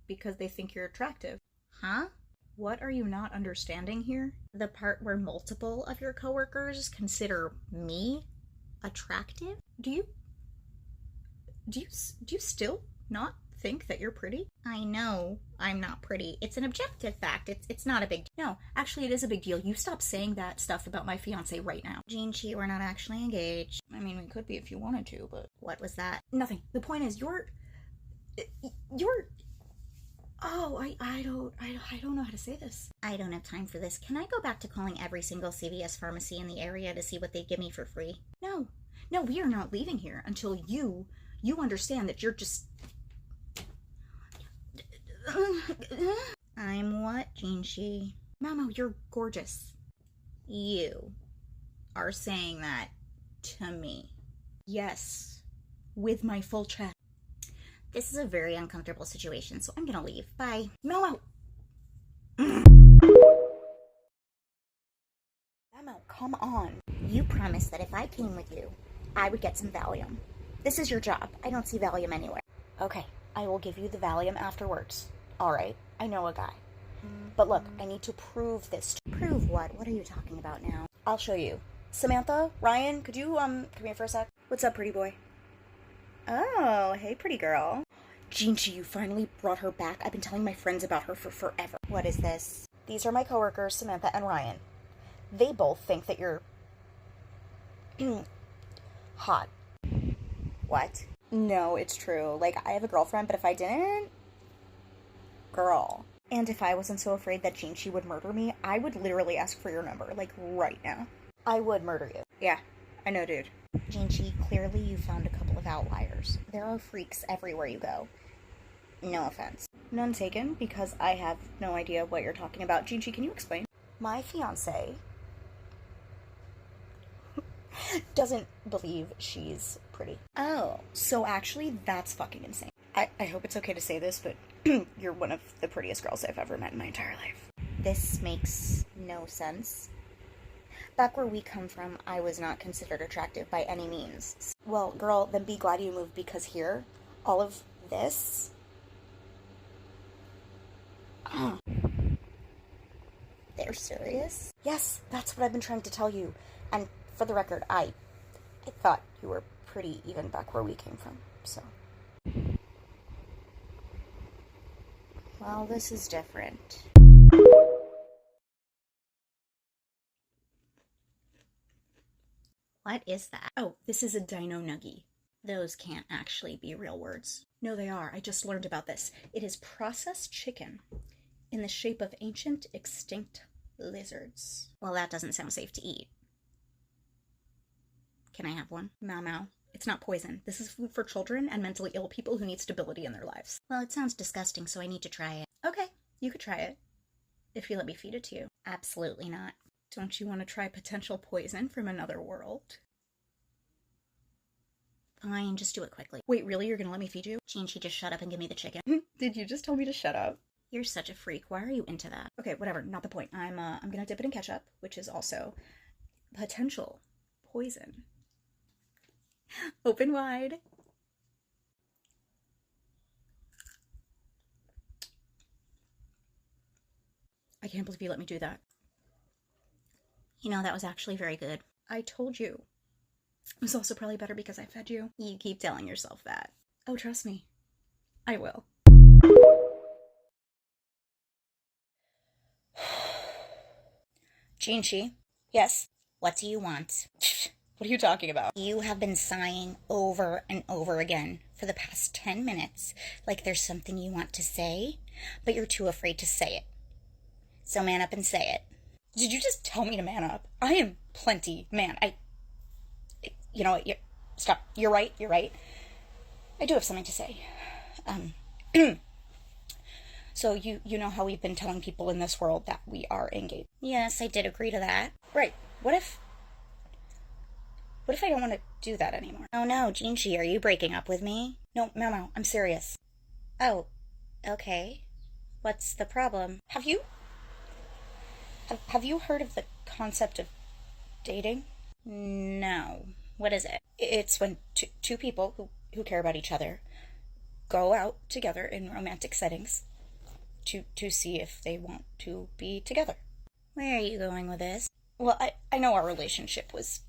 Because they think you're attractive. Huh? What are you not understanding here? The part where multiple of your coworkers consider me attractive? Do you still not think that you're pretty? I know I'm not pretty. It's an objective fact. It's not a big deal. No, actually it is a big deal. You stop saying that stuff about my fiance right now. Jinchi, we're not actually engaged. I mean, we could be if you wanted to, but... What was that? Nothing. The point is, you're... Oh, I don't know how to say this. I don't have time for this. Can I go back to calling every single CVS pharmacy in the area to see what they give me for free? No, we are not leaving here until you understand that you're just... I'm what, Jinchi? Mamo, you're gorgeous. You are saying that to me. Yes, with my full chest. This is a very uncomfortable situation, so I'm gonna leave. Bye. Mamo! Mamo, come on. You promised that if I came with you, I would get some Valium. This is your job. I don't see Valium anywhere. Okay, I will give you the Valium afterwards. Alright, I know a guy. But look, I need to prove this. Prove what? What are you talking about now? I'll show you. Samantha, Ryan, could you, come here for a sec? What's up, pretty boy? Oh, hey, pretty girl. Jinchi, you finally brought her back. I've been telling my friends about her for forever. What is this? These are my coworkers, Samantha and Ryan. They both think that you're... hot. What? No, it's true. Like, I have a girlfriend, but if I didn't... Girl. And if I wasn't so afraid that Jinchi would murder me, I would literally ask for your number, like, right now. I would murder you. Yeah, I know, dude. Jinchi, clearly you found a couple of outliers. There are freaks everywhere you go. No offense. None taken, because I have no idea what you're talking about. Jinchi, can you explain? My fiancé doesn't believe she's pretty. Oh. So actually, that's fucking insane. I hope it's okay to say this, but you're one of the prettiest girls I've ever met in my entire life. This makes no sense. Back where we come from, I was not considered attractive by any means. Well, girl, then be glad you moved, because here, all of this... They're serious? Yes, that's what I've been trying to tell you. And for the record, I thought you were pretty even back where we came from, so... Well, this is different. What is that? Oh, this is a dino nuggie. Those can't actually be real words. No, they are. I just learned about this. It is processed chicken in the shape of ancient extinct lizards. Well, that doesn't sound safe to eat. Can I have one? Mau. It's not poison. This is food for children and mentally ill people who need stability in their lives. Well, it sounds disgusting, so I need to try it. Okay, you could try it. If you let me feed it to you. Absolutely not. Don't you want to try potential poison from another world? Fine, just do it quickly. Wait, really? You're gonna let me feed you? Jinchi, just shut up and give me the chicken. Did you just tell me to shut up? You're such a freak. Why are you into that? Okay, whatever. Not the point. I'm gonna dip it in ketchup, which is also potential poison. Open wide. I can't believe you let me do that. You know, that was actually very good. I told you. It was also probably better because I fed you. You keep telling yourself that. Oh, trust me. I will. Jinchi? Yes? What do you want? What are you talking about? You have been sighing over and over again for the past 10 minutes like there's something you want to say, but you're too afraid to say it. So man up and say it. Did you just tell me to man up? I am plenty man. You know what? Stop. You're right. You're right. I do have something to say. Um, so you know how we've been telling people in this world that we are engaged? Yes, I did agree to that. Right. What if I don't want to do that anymore? Oh no, Jinchi, are you breaking up with me? No, Mao, I'm serious. Oh, okay. What's the problem? Have you heard of the concept of dating? No. What is it? It's when two people who care about each other go out together in romantic settings to see if they want to be together. Where are you going with this? Well, I know our relationship was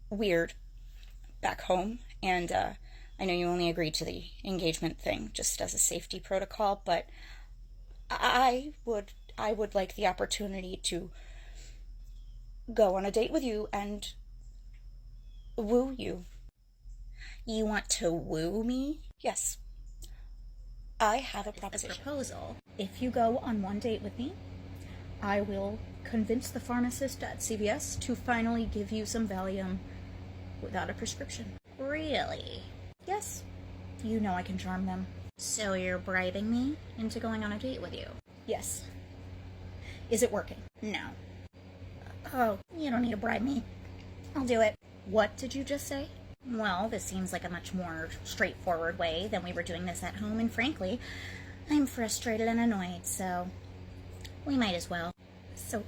weird back home, and I know you only agreed to the engagement thing just as a safety protocol, but I would like the opportunity to go on a date with you and woo you. You want to woo me? Yes. I have a proposition. A proposal. If you go on one date with me, I will convince the pharmacist at CVS to finally give you some Valium without a prescription. Really? Yes. You know I can charm them. So you're bribing me into going on a date with you? Yes. Is it working? No. Oh, you don't need to bribe me. I'll do it. What did you just say? Well, this seems like a much more straightforward way than we were doing this at home, and frankly, I'm frustrated and annoyed, so we might as well. So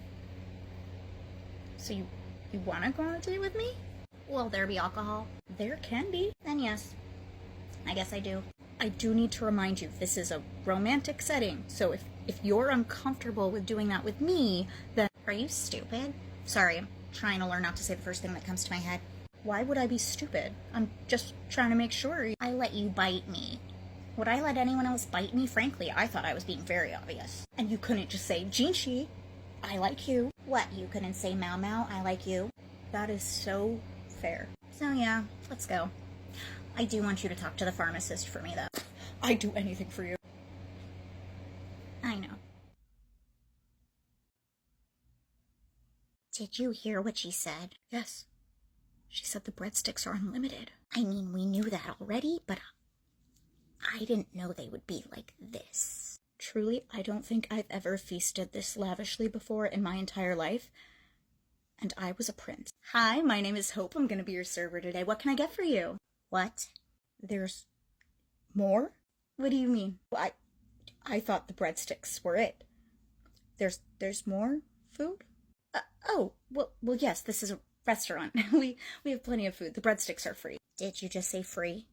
you want to go on a date with me? Will there be alcohol? There can be. Then yes. I guess I do. I do need to remind you, this is a romantic setting, so if you're uncomfortable with doing that with me, then... Are you stupid? Sorry, I'm trying to learn not to say the first thing that comes to my head. Why would I be stupid? I'm just trying to make sure. I let you bite me. Would I let anyone else bite me? Frankly, I thought I was being very obvious. And you couldn't just say, Jinchi, I like you. What, you couldn't say Mao Mao, I like you? That is so fair. So yeah, let's go. I do want you to talk to the pharmacist for me, though. I'd do anything for you. I know. Did you hear what she said? Yes. She said the breadsticks are unlimited. I mean, we knew that already, but I didn't know they would be like this. Truly, I don't think I've ever feasted this lavishly before in my entire life. And I was a prince. Hi, my name is Hope. I'm going to be your server today. What can I get for you? What? There's more? What do you mean? Well, I thought the breadsticks were it. There's more food? Well, yes, this is a restaurant. We have plenty of food. The breadsticks are free. Did you just say free?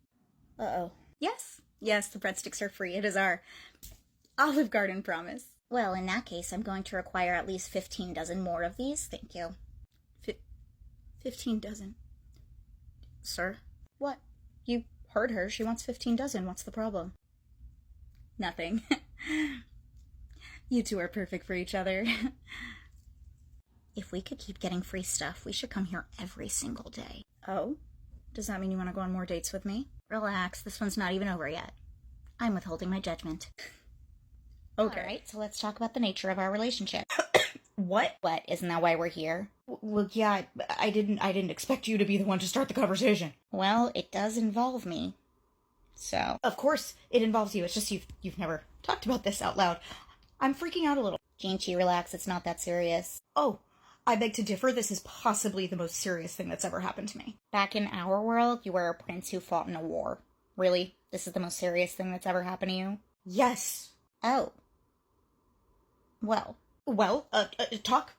Uh-oh. Yes, the breadsticks are free. It is our Olive Garden promise. Well, in that case, I'm going to require at least 15 dozen more of these. Thank you. 15 dozen? Sir? What? You heard her. She wants 15 dozen. What's the problem? Nothing. You two are perfect for each other. If we could keep getting free stuff, we should come here every single day. Oh? Does that mean you want to go on more dates with me? Relax, this one's not even over yet. I'm withholding my judgment. Okay. Alright, so let's talk about the nature of our relationship. What? What, isn't that why we're here? Well, yeah, I didn't expect you to be the one to start the conversation. Well, it does involve me. So. Of course, it involves you. It's just you've never talked about this out loud. I'm freaking out a little. Jinchi, relax, it's not that serious. Oh, I beg to differ. This is possibly the most serious thing that's ever happened to me. Back in our world, you were a prince who fought in a war. Really? This is the most serious thing that's ever happened to you? Yes. Oh. Well. Talk.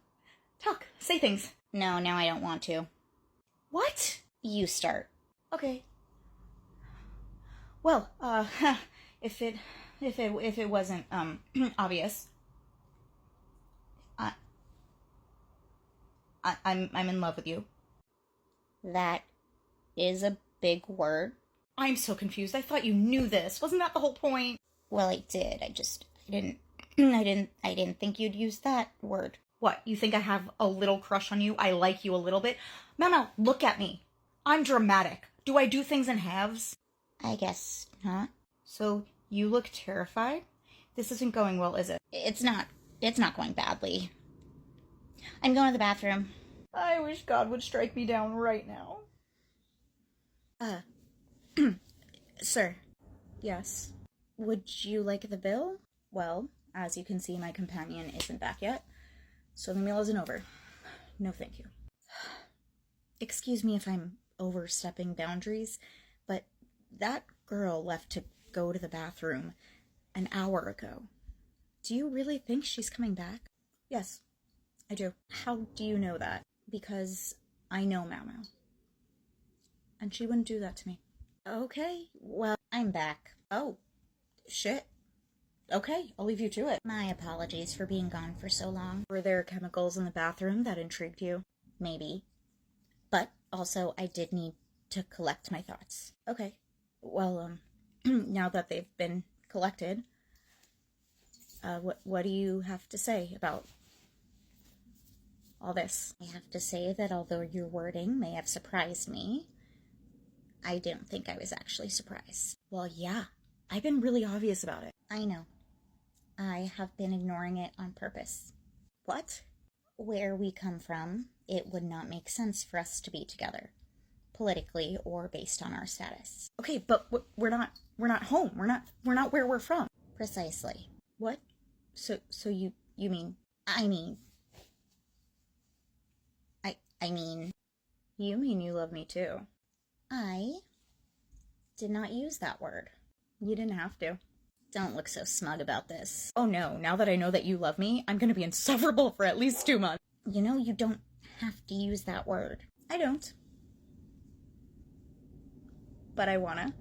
Say things. No, now I don't want to. What? You start. Okay. Well, if it wasn't, obvious, I'm in love with you. That is a big word. I'm so confused. I thought you knew this. Wasn't that the whole point? Well, I did. I didn't think you'd use that word. What, you think I have a little crush on you? I like you a little bit? Mama, look at me. I'm dramatic. Do I do things in halves? I guess not. So, you look terrified? This isn't going well, is it? It's not going badly. I'm going to the bathroom. I wish God would strike me down right now. Sir. Yes. Would you like the bill? Well, as you can see, my companion isn't back yet, so the meal isn't over. No, thank you. Excuse me if I'm overstepping boundaries, but that girl left to go to the bathroom an hour ago. Do you really think she's coming back? Yes, I do. How do you know that? Because I know Mau. And she wouldn't do that to me. Okay, well, I'm back. oh, shit. Okay, I'll leave you to it. My apologies for being gone for so long. Were there chemicals in the bathroom that intrigued you? Maybe. But also, I did need to collect my thoughts. Okay. Well, now that they've been collected, what do you have to say about all this? I have to say that although your wording may have surprised me, I don't think I was actually surprised. Well, yeah. I've been really obvious about it. I know. I have been ignoring it on purpose. What? Where we come from, it would not make sense for us to be together, politically or based on our status. Okay, but we're not home. We're not where we're from. Precisely. What? So you mean? I mean, You mean you love me too? I did not use that word. You didn't have to. Don't look so smug about this. Oh no, now that I know that you love me, I'm gonna be insufferable for at least 2 months. You know, you don't have to use that word. I don't. But I wanna.